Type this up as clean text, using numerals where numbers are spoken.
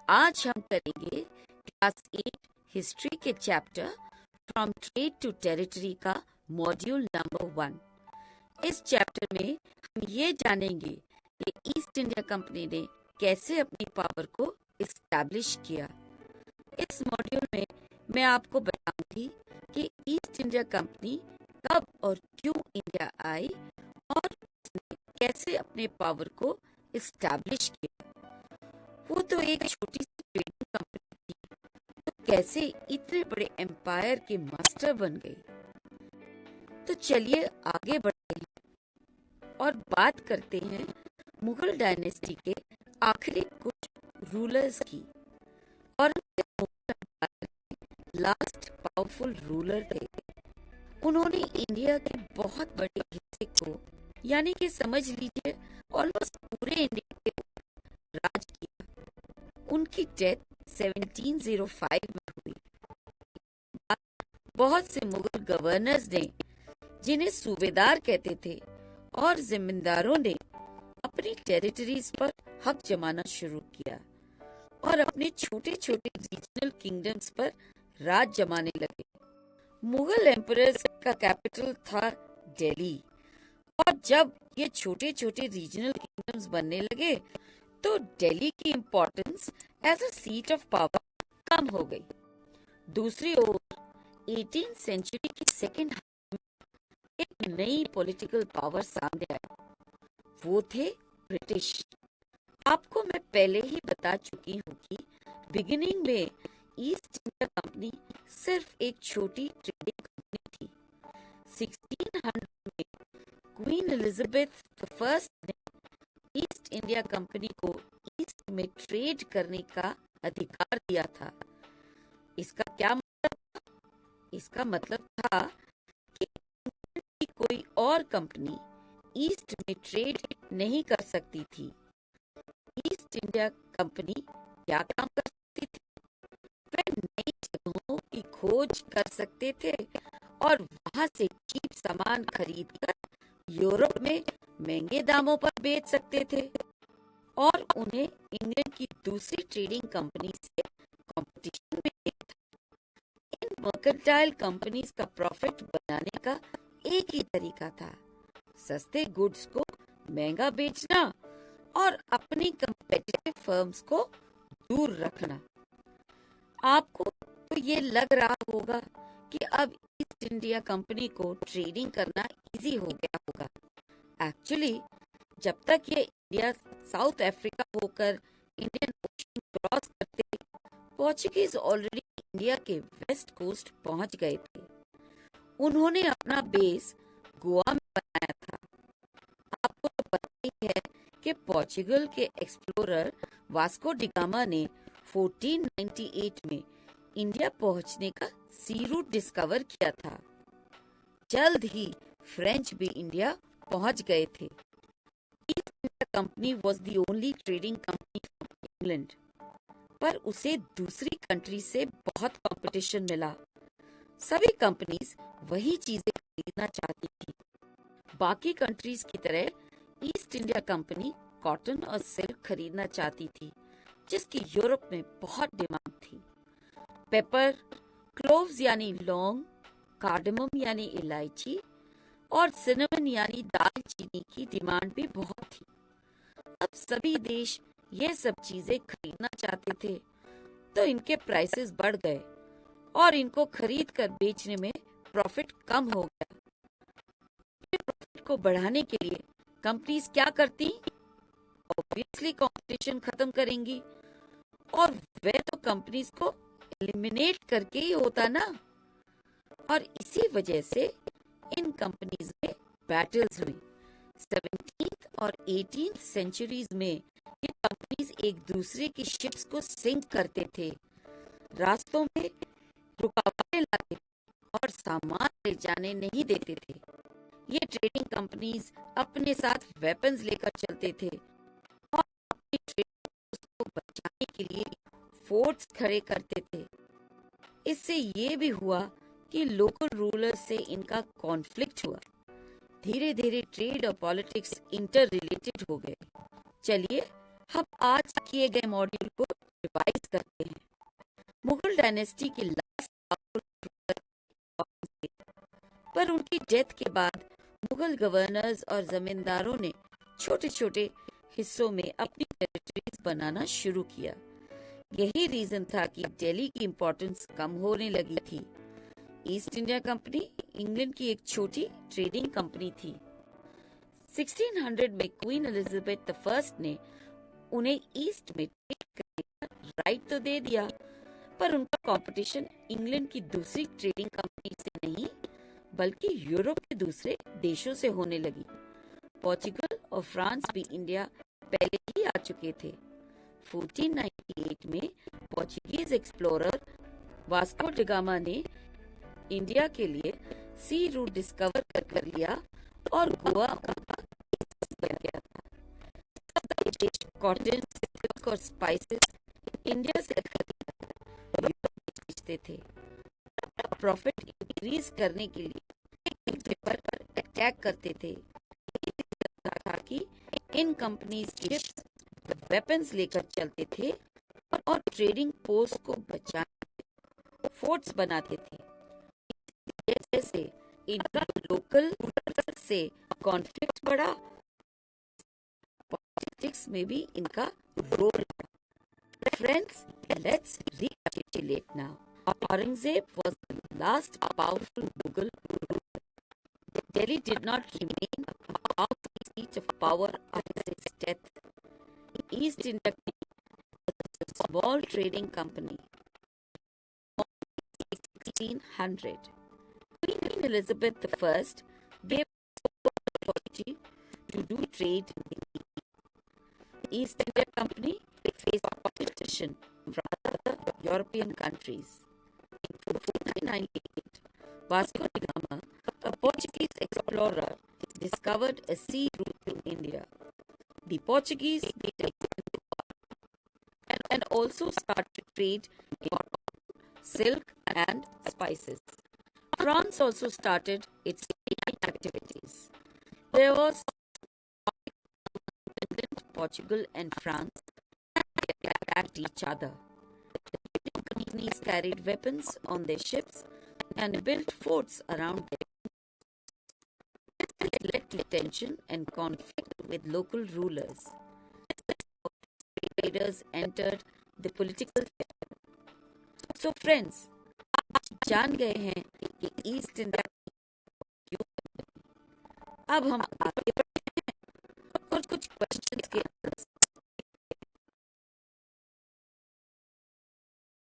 आज हम करेंगे क्लास 8 हिस्ट्री के chapter from trade to territory का मॉड्यूल नंबर 1। इस चैप्टर में हम ये जानेंगे कि ईस्ट इंडिया कंपनी ने कैसे अपनी पावर को इस्टेब्लिश किया। इस मॉड्यूल में मैं आपको बताऊंगी कि ईस्ट इंडिया कंपनी कब और क्यों इंडिया आई और उसने कैसे अपने पावर को इस्टेब्लिश किया। वो तो एक छोटी सी ट्रेडिंग कंपनी थी, तो कैसे इतने बड़े एम्पायर के मास्टर बन गई। तो चलिए आगे बढ़ते हैं और बात करते हैं मुगल डायनेस्टी के आखिरी कुछ रूलर्स की। और लास्ट पावरफुल रूलर थे। उन्होंने इंडिया के बहुत बड़े हिस्से को यानी कि समझ लीजिए ऑलमोस्ट पूरे इंडिया पे राज किया। उनकी डेथ 1705 में हुई। बहुत से मुगल गवर्नर्स ने, जिन्हें सूबेदार कहते थे, और जिम्मेदारों ने अपनी टेरिटरीज पर हक जमाना शुरू किया और अपने छोटे छोटे रीजनल किंगडम्स पर राज जमाने लगे। मुगल एम्परर्स का कैपिटल था दिल्ली, और जब ये छोटे छोटे रीजनल किंगडम्स बनने लगे तो दिल्ली की importance as a seat of power कम हो गई। दूसरी ओर 18th सेंचुरी की सेकेंड हाफ में एक नई पॉलिटिकल पावर सामने आई। वो थे ब्रिटिश। आपको मैं पहले ही बता चुकी हूँ कि बिगिनिंग में ईस्ट इंडिया कंपनी सिर्फ एक छोटी ट्रेडिंग कंपनी थी। 1600 में क्वीन एलिजाबेथ फर्स्ट ने ईस्ट इंडिया कंपनी को ईस्ट में ट्रेड करने का अधिकार दिया था। इसका क्या मतलब था? इसका मतलब था कि कोई और कंपनी ईस्ट में ट्रेड नहीं कर सकती थी। ईस्ट इंडिया कंपनी क्या काम कर सकती थी? वे नई जगहों की खोज कर सकते थे और वहां से चीप सामान खरीदकर यूरोप में महंगे दामों पर बेच सकते थे और उन्हें इंग्लैंड की दूसरी ट्रेडिंग कंपनी से कंपटीशन में नहीं था। इन मर्केंटाइल कंपनीज का प्रॉफिट बनाने का एक ही तरीका था, सस्ते गुड्स को महंगा बेचना और अपनी कंपेटिटिव फर्म्स को दूर रखना। आपको तो ये लग रहा होगा कि अब ईस्ट इंडिया कंपनी को ट्रेडिंग करना इजी हो गया होगा। एक्चुअली जब तक ये इंडिया साउथ अफ्रीका होकर इंडियन ओशन क्रॉस करते, पोर्चुगीज ऑलरेडी इंडिया के वेस्ट कोस्ट पहुंच गए थे। उन्होंने अपना बेस गोवा में बनाया था। आपको तो पता ही है कि पोर्चुगल के एक्सप्लोरर वास्को डिगामा ने 1498 में इंडिया पहुंचने का सी रूट डिस्कवर किया था। जल्द ही फ्रेंच भी इंडिया पहुंच गए थे। East India company was the only trading company from England, पर उसे दूसरी कंट्री से बहुत कंपटीशन मिला। सभी कंपनीज वही चीजें खरीदना चाहती थी। बाकी कंट्रीज की तरह ईस्ट इंडिया कंपनी कॉटन और सिल्क खरीदना चाहती थी, जिसकी यूरोप में बहुत डिमांड थी। पेपर, क्लोव्स यानी लौंग, कार्डमम यानी इलायची और सिनेमन यानी दालचीनी की डिमांड भी बहुत थी। अब सभी देश ये सब चीजें खरीदना चाहते थे, तो इनके प्राइसेस बढ़ गए और इनको खरीद कर बेचने में प्रॉफिट कम हो गया। प्रॉफिट को बढ़ाने के लिए कंपनीज क्या करती? ऑब्वियसली कंपटीशन खत्म करेंगी, और वह तो कंपनीज को एलिमिनेट करके ही होता ना। और इसी वजह से इन कंपनीज में बैटल्स हुई। 17th और 18th सेंचुरीज में ये कंपनीज एक दूसरे की शिप्स को सिंक करते थे, रास्तों में रुकावटें लाते थे और सामान ले जाने नहीं देते थे। ये ट्रेडिंग कंपनीज अपने साथ वेपन्स लेकर चलते थे और अपनी ट्रेड को बचाने के लिए फोर्ट्स खड़े करते थे। इससे ये भी हुआ कि लोकल रूलर्स से इनका कॉन्फ्लिक्ट हुआ। धीरे धीरे ट्रेड और पॉलिटिक्स इंटर रिलेटेड हो गए। चलिए हम आज किए गए मॉड्यूल को रिवाइज करते हैं। मुगल डायनेस्टी के लास्ट, पर उनकी डेथ के बाद मुगल गवर्नर्स और जमींदारों ने छोटे छोटे हिस्सों में अपनी टेरिटरीज बनाना शुरू किया। यही रीजन था कि दिल्ली की इम्पोर्टेंस कम होने लगी थी। ईस्ट इंडिया कंपनी इंग्लैंड की एक छोटी ट्रेडिंग कंपनी थी। 1600 में क्वीन एलिजाबेथ द फर्स्ट ने उन्हें ईस्ट में ट्रेड करने का राइट तो दे दिया, पर उनका कंपटीशन इंग्लैंड की दूसरी ट्रेडिंग कंपनी से नहीं बल्कि यूरोप के दूसरे देशों से होने लगी। पोर्चुगल और फ्रांस भी इंडिया पहले ही आ चुके थे। 1498 में Portuguese explorer Vasco da Gama ने इंडिया के लिए सी रूट डिस्कवर कर लिया और गोवा उनका बन गया था। कॉटन, सिल्क और स्पाइसेस इंडिया से बेचते थे। प्रॉफिट इंक्रीज करने के लिए एक पेपर पर अटैक करते थे ताकि इन कंपनीज के शिप्स वेपन्स लेकर चलते थे और ट्रेडिंग पोस्ट को बचाने फोर्ट्स बनाते थे। जैसे इनका लोकल से कॉन्फ्लिक्ट बढ़ा, पॉलिटिक्स में भी इनका role. Friends, let's recapitulate now. Aurangzeb was the last powerful Mughal ruler. Delhi did not remain a powerful seat of power after his death. East India was a small trading company. 1600. Queen Elizabeth I gave authority to do trade in the East India Company faced competition from other European countries. In 1498, Vasco da Gama, a Portuguese explorer, discovered a sea route to India. The Portuguese made and also started trade in cotton, silk, and spices. France also started its activities. There was Portugal and France attacked each other. The companies carried weapons on their ships and built forts around them. This led to tension and conflict with local rulers. Traders entered the political sphere. So friends, जान गए हैं कि east India क्यों। अब हम आगे बढ़ते हैं और कुछ क्वेश्चन